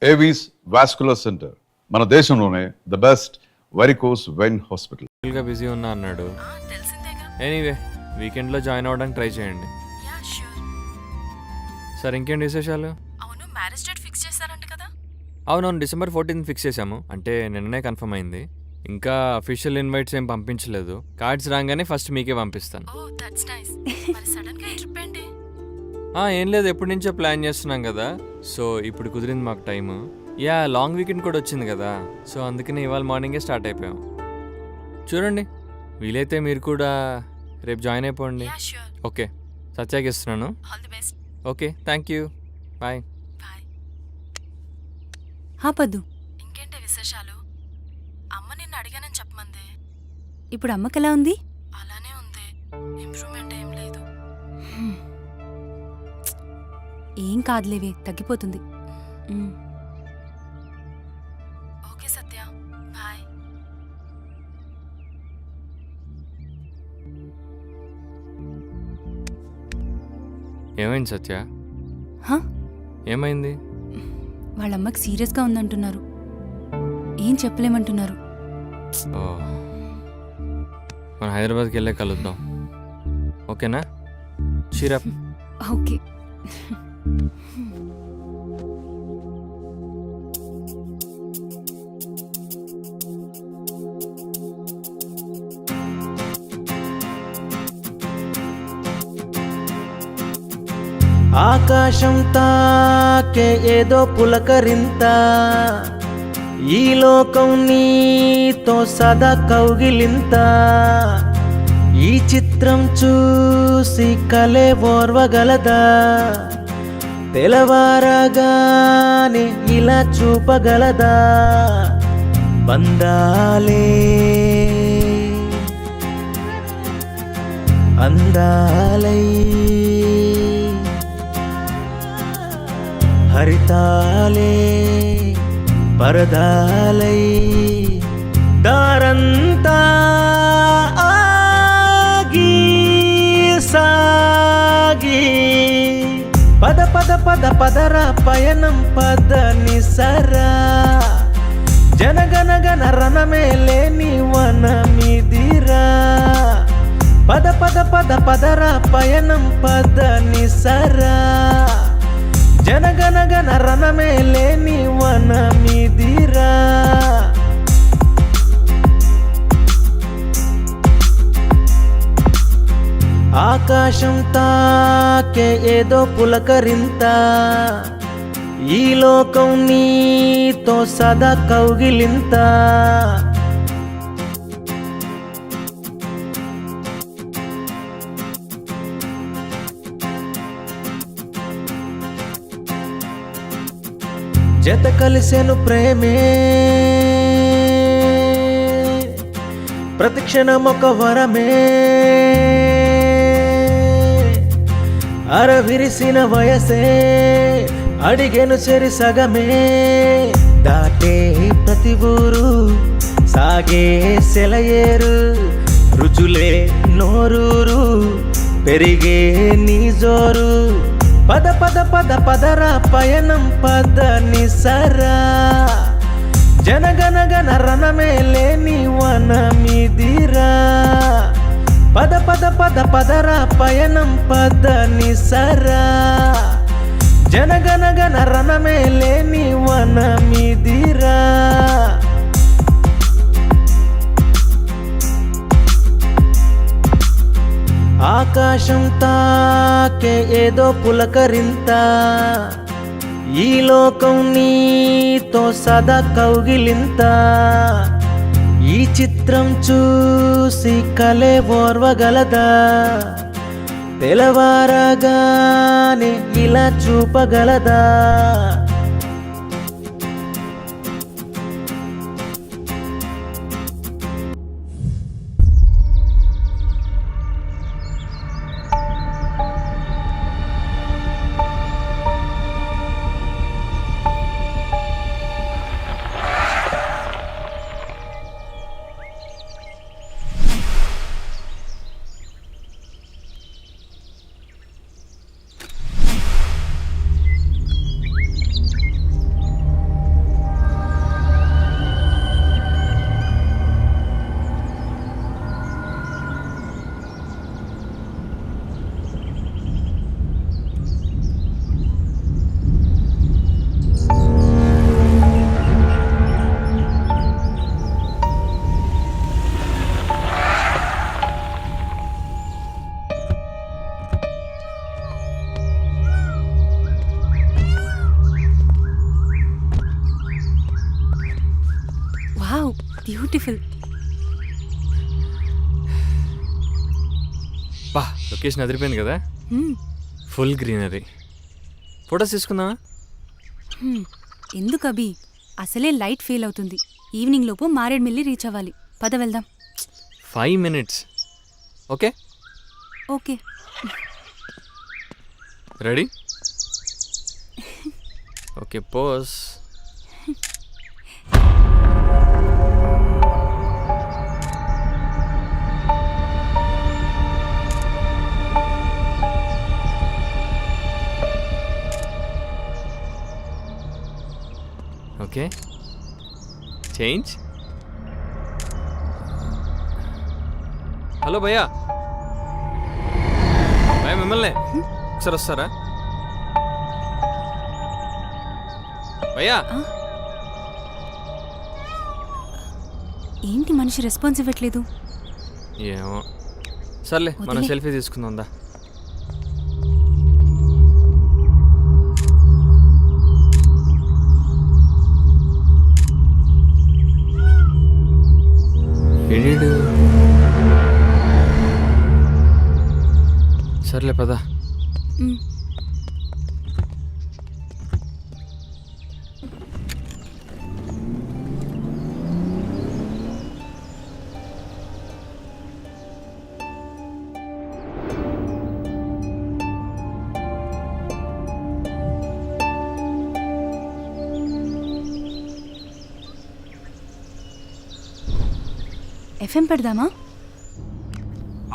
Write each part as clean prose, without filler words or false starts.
Avis vascular centre మన దేశంలోనే the best varicose vein hospital. గా బిజీ ఉన్నా అన్నాడు. తెలిసిందేగా. ఎనీవే వీకెండ్లో జాయిన్ అవ్వడానికి ట్రై చేయండి. Yeah sure. సార్ ఇంకేంటి విశేషాలు? అవును, మ్యారేజ్ డేట్ ఫిక్స్ చేశారంట కదా? అవునవును, December 14 ఫిక్స్ చేశాము. అంటే నిన్ననే కన్ఫర్మ్ అయింది. ఇంకా అఫీషియల్ ఇన్వైట్స్ ఏం పంపించలేదు. కార్డ్స్ రాగానే ఫస్ట్ మీకే పంపిస్తాను. Oh that's nice. మరి సడన్ గా ఈ ట్రిప్ ఏంటి? ఏం లేదు, ఎప్పటి నుంచో ప్లాన్ చేస్తున్నాం కదా, సో ఇప్పుడు కుదిరింది మాకు టైము. యా లాంగ్ వీకెండ్ కూడా వచ్చింది కదా, సో అందుకని ఇవాళ మార్నింగే స్టార్ట్ అయిపోయాం. చూడండి, వీలైతే మీరు కూడా రేపు జాయిన్ అయిపోండి. Yeah sure. ఓకే, సత్యాకి ఇస్తున్నాను. All the best. Okay, thank you, bye. Bye. Paddu, ఇంకేంటి విశేషాలు? అమ్మ నిన్ను అడిగానని చెప్పమంది. ఇప్పుడు అమ్మకెలా ఉంది? అలానే ఉంది, ఇంప్రూవ్మెంట్ ఏం లేదు. ఏం కాదులేవే, తగ్గిపోతుంది. ఓకే సత్య, బాయ్. ఏమైంది సత్య? హా? ఏమైంది? వాళ్ళమ్మకి సీరియస్గా ఉందంటున్నారు. ఏం చెప్పలేమంటున్నారు. ఓ, మనం హైదరాబాద్కి వెళ్ళే కలుద్దాం, ఓకేనా? షీరప్. ఓకే. ఆకాశం తాకే ఏదో పులకరింత, ఈ లోకం నీతో సదా కౌగిలింత, ఈ చిత్రం చూసి కలే ఓర్వగలదా, తెలవారగానే ఇలా చూపగలదా, బంధాలే అందాలై హరితాలే పరదాలై దారంతా ఆగి సాగి పద పద పద పదరా పయనం పద నిసరా, జనగనగన రణమే లేని వనమిదిరా, పద పద పద పదరా పయనం పద నిసరా, జనగనగన రణమే లేని వనమిదిరా. ఆకాశం తాకే ఏదో పులకరింత, ఈ లోకం నీతో సదా కౌగిలింత, జత కలిసెను ప్రేమే ప్రతిక్షణం ఒక వరమే, అరవిరిసిన వయసే అడిగెను చెరి సగమే, దాటే ప్రతి ఊరు సాగే సెలయేరు, రుచులే నోరూరు పెరిగే నీ జోరు, పద పద పద పదరా పయనం పద నిసరా, జనగనగన రణమే లేని వనమిదిరా, పద పద పద పదరా పయనం పద నిసరా, జనగనగన రణమే లేని వనమిదిరా. ఆకాశం తాకే ఏదో పులకరింత, ఈ లోకం నీతో సదా కౌగిలింత, ఈ చిత్రం చూసి కలే ఓర్వగలదా, తెలవారగానే ఇలా చూపగలదా. బ్యూటిఫుల్. బా లొకేషన్ అదిరిపోయింది కదా, ఫుల్ గ్రీనరీ. ఫొటోస్ తీసుకుందామా? ఎందుకు అభి, అసలే లైట్ ఫెయిల్ అవుతుంది. ఈవినింగ్ లోపు మారేడుమిల్లి రీచ్ అవ్వాలి. పద వెళ్దాం. 5 minutes. Okay okay. Ready? Okay pose. Okay change. Hello భయ్యా, భయ్యా మిమ్మల్ని ఒకసారి వస్తారా భయ్యా? ఏంటి మనిషి రెస్పాన్స్ ఇవ్వట్లేదు? ఏమో, సర్లే మనం వదిలే. సెల్ఫీ తీసుకుందా. ఎడిడు సర్లే పదా. మ్, ఎఫ్ఎం పెడదామా?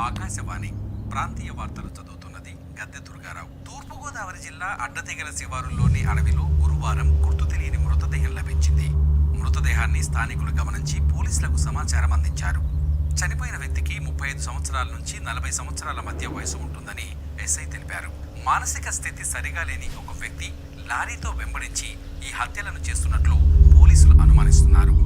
ఆకాశవాణి ప్రాంతీయ వార్తలు చదువుతున్నది గద్దె దుర్గారావు. తూర్పుగోదావరి జిల్లా అడ్డతెగల శివారులోని అడవిలో గురువారం గుర్తు తెలియని మృతదేహం లభించింది. మృతదేహాన్ని స్థానికులు గమనించి పోలీసులకు సమాచారం అందించారు. చనిపోయిన వ్యక్తికి 35 సంవత్సరాల నుంచి 40 సంవత్సరాల మధ్య వయసు ఉంటుందని ఎస్ఐ తెలిపారు. మానసిక స్థితి సరిగా లేని ఒక వ్యక్తి లారీతో వెంబడించి ఈ హత్యలను చేస్తున్నట్లు పోలీసులు అనుమానిస్తున్నారు.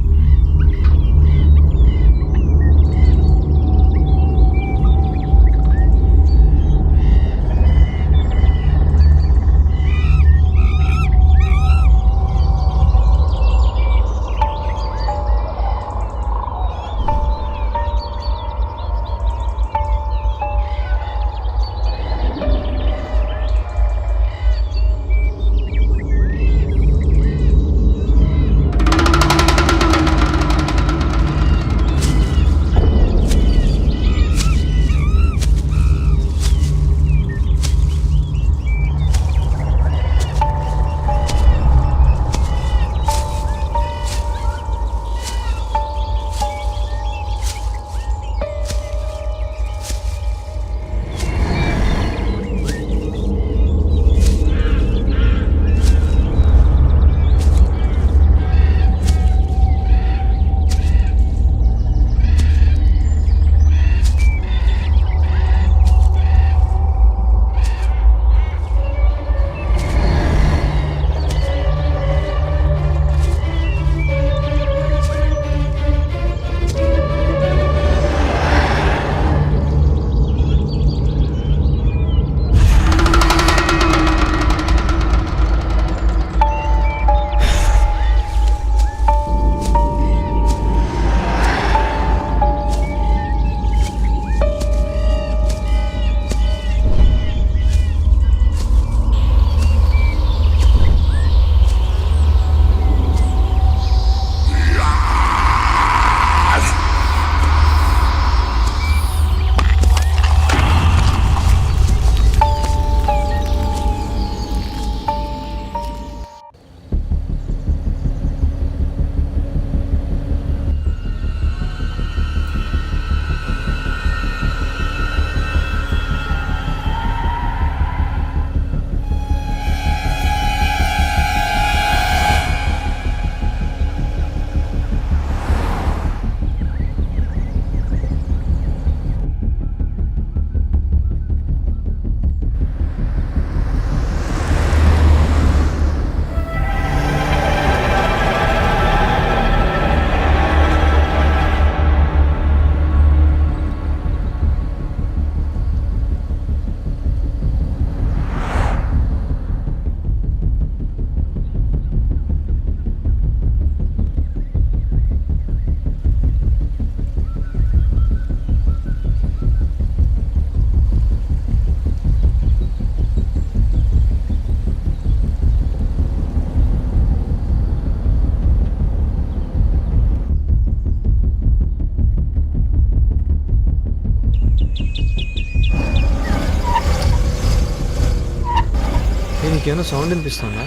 నీకేమైనా సౌండ్ వినిపిస్తుందా?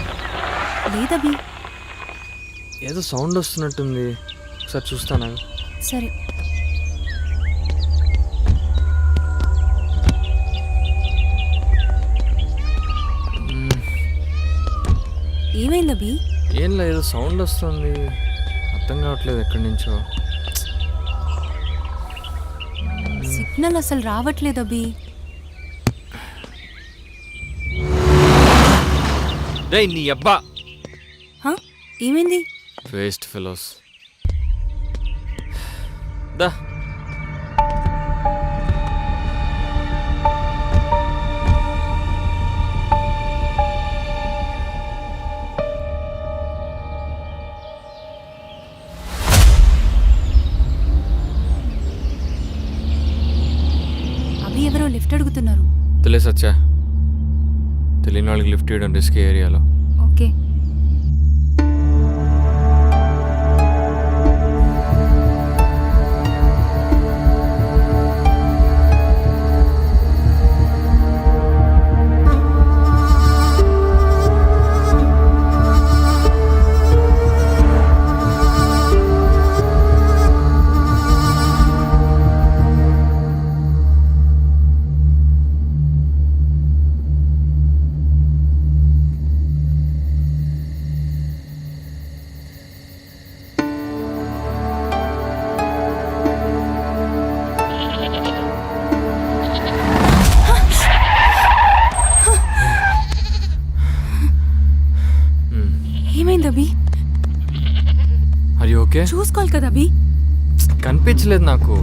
లేదభి. ఏదో సౌండ్ వస్తున్నట్టుంది, ఒకసారి చూస్తానా? సరే. ఏమైందభి? ఏం లేదు, సౌండ్ వస్తుంది, అర్థం కావట్లేదు ఎక్కడి నుంచో. సిగ్నల్ అసలు రావట్లేదు అభి. డేయ్ నీ అబ్బా! హా? ఏమైంది? Waste fellows. దా అభి ఎవరో లిఫ్ట్ అడుగుతున్నారు. తెలిసొచ్చా, తెలియని వాళ్ళకి లిఫ్ట్ ఇవ్వడం రిస్క్ ఏరియాలో. ఓకే. ఏమైంది అభి? అది ఓకే? చూసుకోవాలి కదా అభి. కనిపించలేదు నాకు.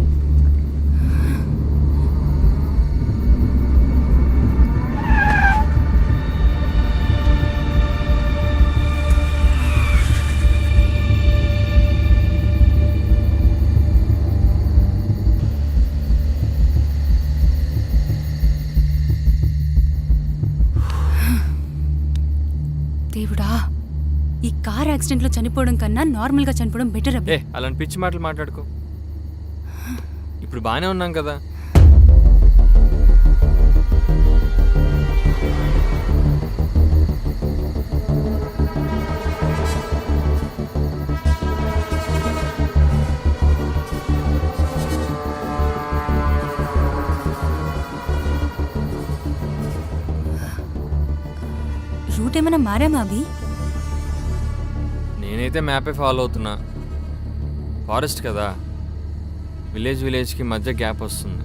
దేవుడా, ఈ కార్ యాక్సిడెంట్లో చనిపోవడం కన్నా నార్మల్గా చనిపోవడం బెటర్ అభి. అలాంటి పిచ్చి మాటలు మాట్లాడుకో. ఇప్పుడు బాగానే ఉన్నాం కదా. రూట్ ఏమైనా మారామా అభి? నేనైతే మ్యాపే ఫాలో అవుతున్నా. ఫారెస్ట్ కదా, విలేజ్కి మధ్య గ్యాప్ వస్తుంది.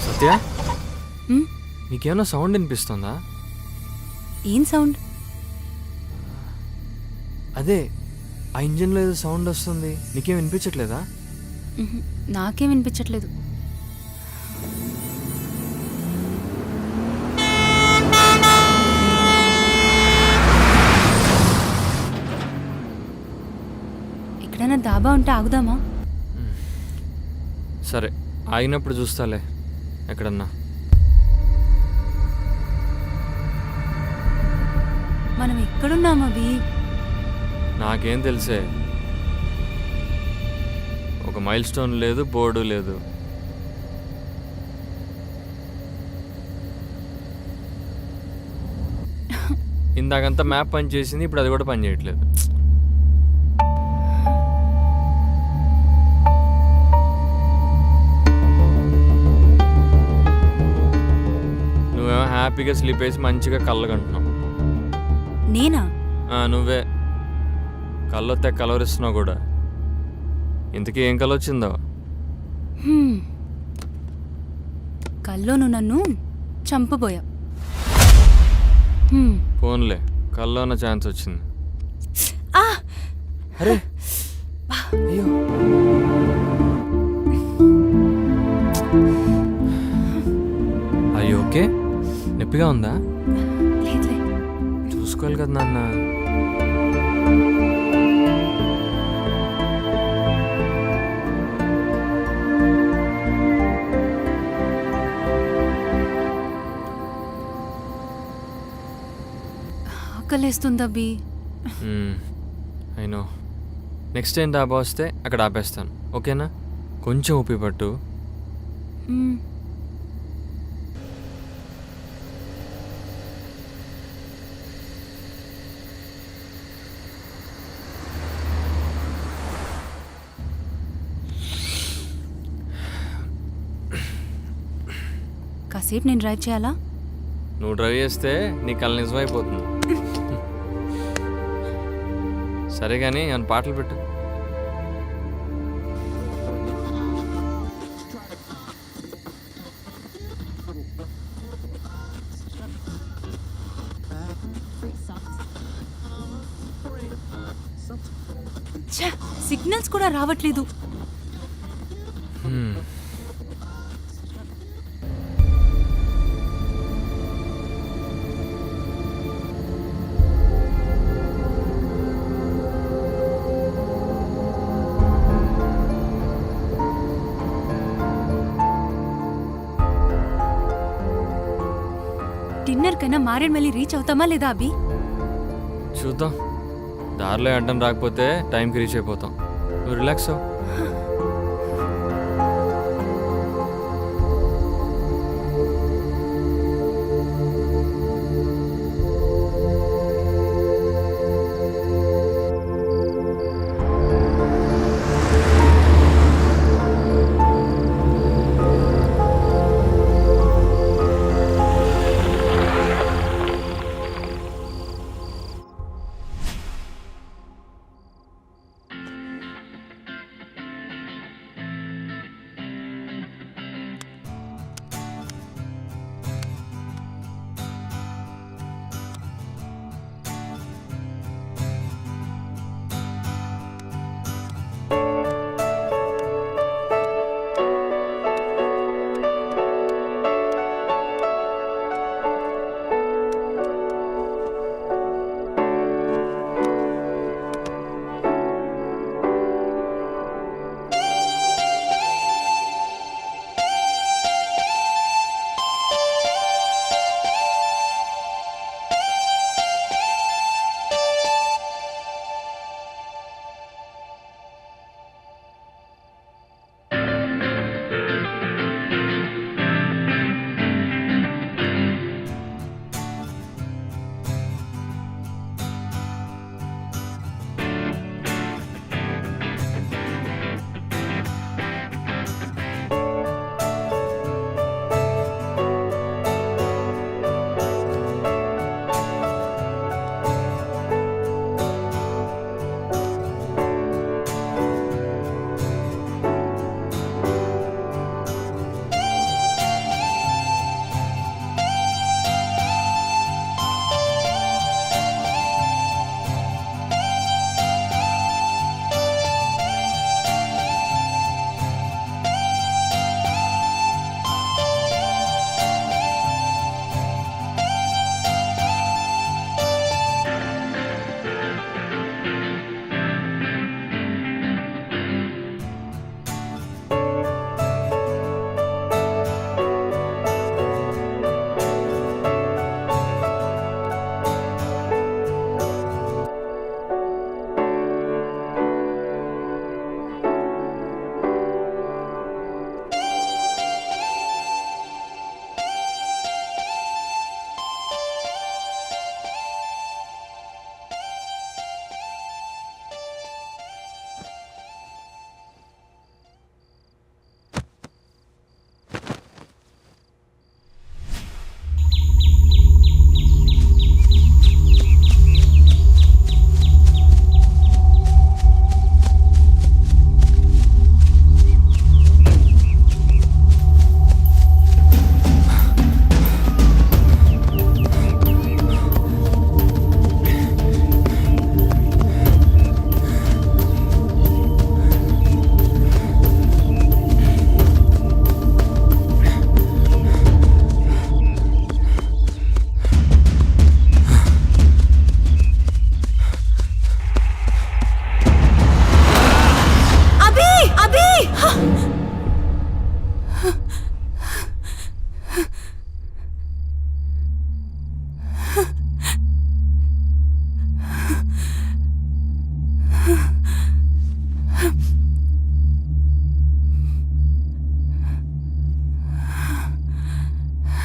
సత్య, ఉమ్, నీకేమైనా సౌండ్ వినిపిస్తుందా? ఏం సౌండ్? అదే ఆ ఇంజిన్లో ఏదో సౌండ్ వస్తుంది, నీకేం వినిపించట్లేదా? ఉహు, నాకేం వినిపించట్లేదు. ఎక్కడైనా దాబా ఉంటే ఆగుదామా? సరే, ఆగినప్పుడు చూస్తాలే ఎక్కడన్నా. మనం ఎక్కడున్నాం అభి? నాకేం తెలిసే, ఒక మైల్ స్టోన్ లేదు, బోర్డు లేదు. ఇందాకంతా మ్యాప్ పని చేసింది, ఇప్పుడు అది కూడా పని చేయట్లేదు. నువ్వేమో హ్యాపీగా స్లీప్ వేసి మంచిగా కళ్ళగంటున్నావు. నేనా? నువ్వే కళ్ళొత్తే కలవరిస్తున్నావు కూడా. ఇంతకీ ఏం కళ వచ్చిందో? హ్మ్. కల్లోను నన్ను చంపబోయా. ఫోన్లే, కల్లో ఉన్న ఛాన్స్ వచ్చింది. ఆ! అరే అయ్యో, అయ్యో ఓకే? నొప్పిగా ఉందా? లేదులే. చూసుకోవాలి కదా నాన్న. ఆకలేస్తుంది అబ్బి. అయినో నెక్స్ట్ టైం డాబా వస్తే అక్కడ ఆపేస్తాను, ఓకేనా? కొంచెం ఊపి పట్టు. మ్మ్. కాసేపు నేను డ్రైవ్ చేయాలా? నువ్వు డ్రైవ్ చేస్తే నీ కళ నిజమైపోతుంది. సరే కానీ ఏమైనా పాటలు పెట్టు. ఛ, సిగ్నల్స్ కూడా రావట్లేదు. డిన్నర్ కన్నా మారేడుమల్లి రీచ్ అవుతామా లేదా అభి? చూద్దాం, దారిలో అడ్డం రాకపోతే టైంకి రీచ్ అయిపోతాం. నువ్వు రిలాక్స్ అవ్వు.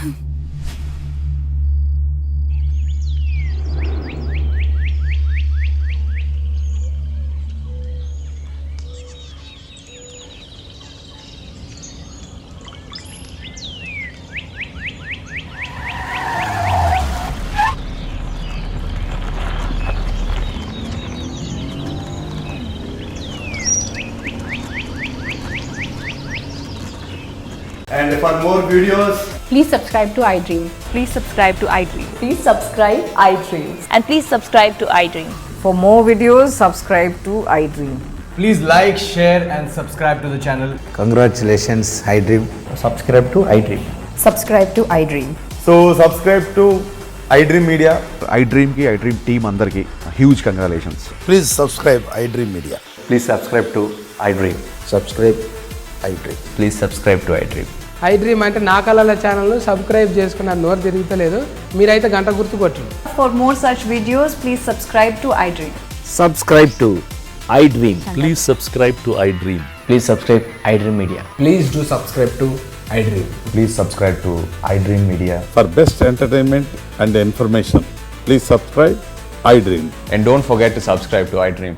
And for more videos, Please subscribe to iDream. Please subscribe to iDream. Please subscribe iDream. And please subscribe to iDream. For more videos, subscribe to iDream. please like, share, and subscribe to the channel. Congratulations iDream. Subscribe to iDream. Subscribe to iDream. So, subscribe to iDream Media. iDream కి iDream team అందరికి huge congratulations. Please subscribe iDream Media. Please subscribe to iDream. Subscribe iDream. Please subscribe to iDream. iDream అంటే నా కళల ఛానల్ను subscribe చేసుకున్న నోరు తిరుగుతలేదు, మీరైతే గంట గుర్తు కొట్టండి. For more such videos, please subscribe to iDream. Subscribe to iDream. Please subscribe to iDream. Please subscribe iDream Media. Please do subscribe to iDream. Please subscribe to iDream Media. For best entertainment and information, please subscribe iDream. And don't forget to subscribe to iDream.